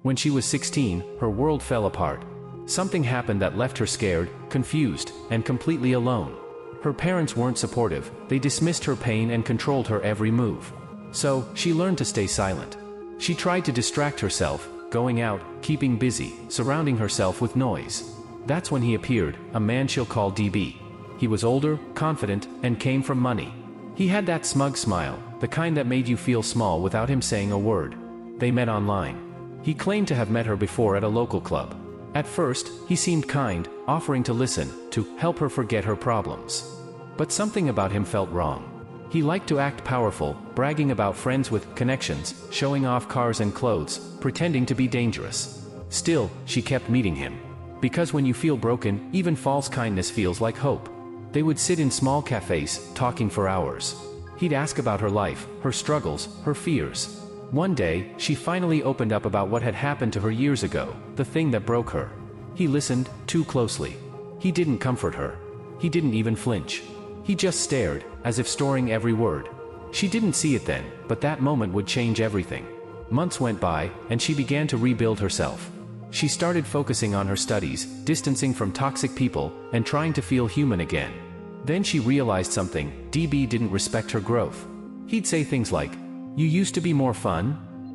When she was 16, her world fell apart. Something happened that left her scared, confused, and completely alone. Her parents weren't supportive, they dismissed her pain and controlled her every move. So, she learned to stay silent. She tried to distract herself, going out, keeping busy, surrounding herself with noise. That's when he appeared, a man she'll call DB. He was older, confident, and came from money. He had that smug smile, the kind that made you feel small without him saying a word. They met online. He claimed to have met her before at a local club. At first, he seemed kind, offering to listen, to help her forget her problems. But something about him felt wrong. He liked to act powerful, bragging about friends with connections, showing off cars and clothes, pretending to be dangerous. Still, she kept meeting him. Because when you feel broken, even false kindness feels like hope. They would sit in small cafes, talking for hours. He'd ask about her life, her struggles, her fears. One day, she finally opened up about what had happened to her years ago, the thing that broke her. He listened, too closely. He didn't comfort her. He didn't even flinch. He just stared, as if storing every word. She didn't see it then, but that moment would change everything. Months went by, and she began to rebuild herself. She started focusing on her studies, distancing from toxic people, and trying to feel human again. Then she realized something: DB didn't respect her growth. He'd say things like, "You used to be more fun?"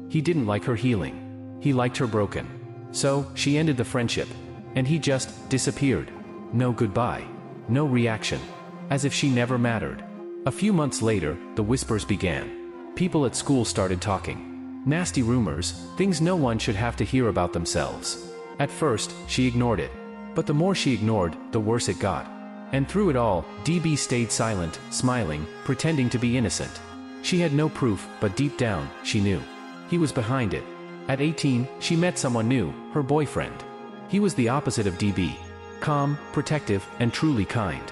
He didn't like her healing. He liked her broken. So, she ended the friendship. And he just disappeared. No goodbye. No reaction. As if she never mattered. A few months later, the whispers began. People at school started talking. Nasty rumors, things no one should have to hear about themselves. At first, she ignored it. But the more she ignored, the worse it got. And through it all, DB stayed silent, smiling, pretending to be innocent. She had no proof, but deep down, she knew. He was behind it. At 18, she met someone new, her boyfriend. He was the opposite of DB. Calm, protective, and truly kind.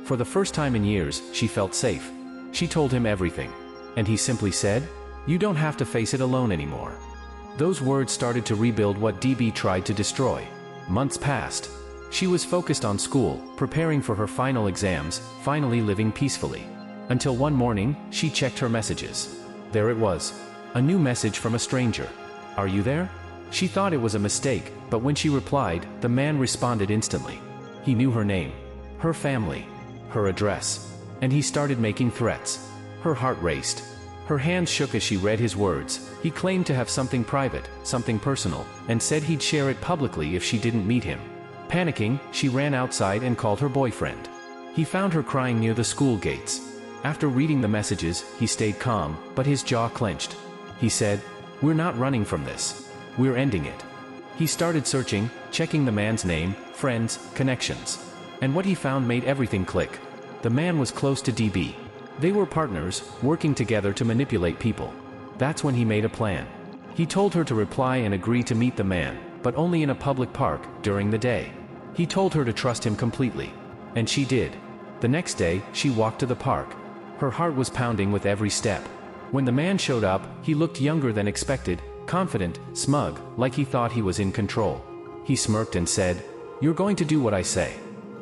For the first time in years, she felt safe. She told him everything. And he simply said, "You don't have to face it alone anymore." Those words started to rebuild what DB tried to destroy. Months passed. She was focused on school, preparing for her final exams, finally living peacefully. Until one morning, she checked her messages. There it was. A new message from a stranger. "Are you there?" She thought it was a mistake, but when she replied, the man responded instantly. He knew her name, her family, her address. And he started making threats. Her heart raced. Her hands shook as she read his words. He claimed to have something private, something personal, and said he'd share it publicly if she didn't meet him. Panicking, she ran outside and called her boyfriend. He found her crying near the school gates. After reading the messages, he stayed calm, but his jaw clenched. He said, "We're not running from this. We're ending it." He started searching, checking the man's name, friends, connections. And what he found made everything click. The man was close to DB. They were partners, working together to manipulate people. That's when he made a plan. He told her to reply and agree to meet the man, but only in a public park, during the day. He told her to trust him completely. And she did. The next day, she walked to the park. Her heart was pounding with every step. When the man showed up, he looked younger than expected, confident, smug, like he thought he was in control. He smirked and said, "You're going to do what I say."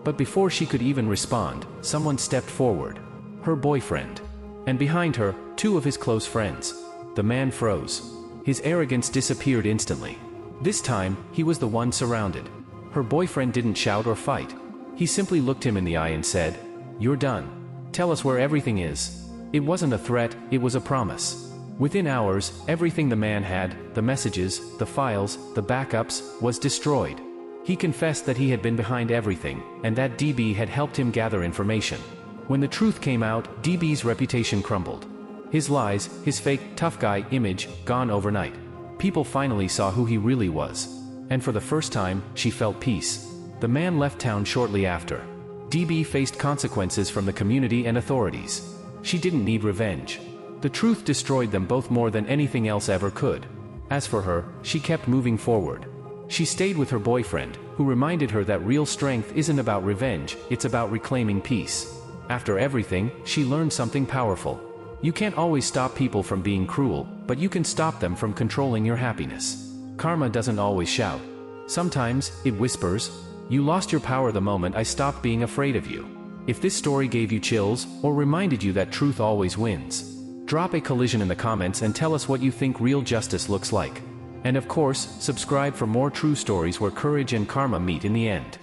But before she could even respond, someone stepped forward. Her boyfriend. And behind her, two of his close friends. The man froze. His arrogance disappeared instantly. This time, he was the one surrounded. Her boyfriend didn't shout or fight. He simply looked him in the eye and said, "You're done. Tell us where everything is." It wasn't a threat, it was a promise. Within hours, everything the man had, the messages, the files, the backups, was destroyed. He confessed that he had been behind everything, and that DB had helped him gather information. When the truth came out, DB's reputation crumbled. His lies, his fake, tough guy image, gone overnight. People finally saw who he really was. And for the first time, she felt peace. The man left town shortly after. DB faced consequences from the community and authorities. She didn't need revenge. The truth destroyed them both more than anything else ever could. As for her, she kept moving forward. She stayed with her boyfriend, who reminded her that real strength isn't about revenge, it's about reclaiming peace. After everything, she learned something powerful. You can't always stop people from being cruel, but you can stop them from controlling your happiness. Karma doesn't always shout. Sometimes, it whispers, "You lost your power the moment I stopped being afraid of you." If this story gave you chills, or reminded you that truth always wins, drop a collision in the comments and tell us what you think real justice looks like. And of course, subscribe for more true stories where courage and karma meet in the end.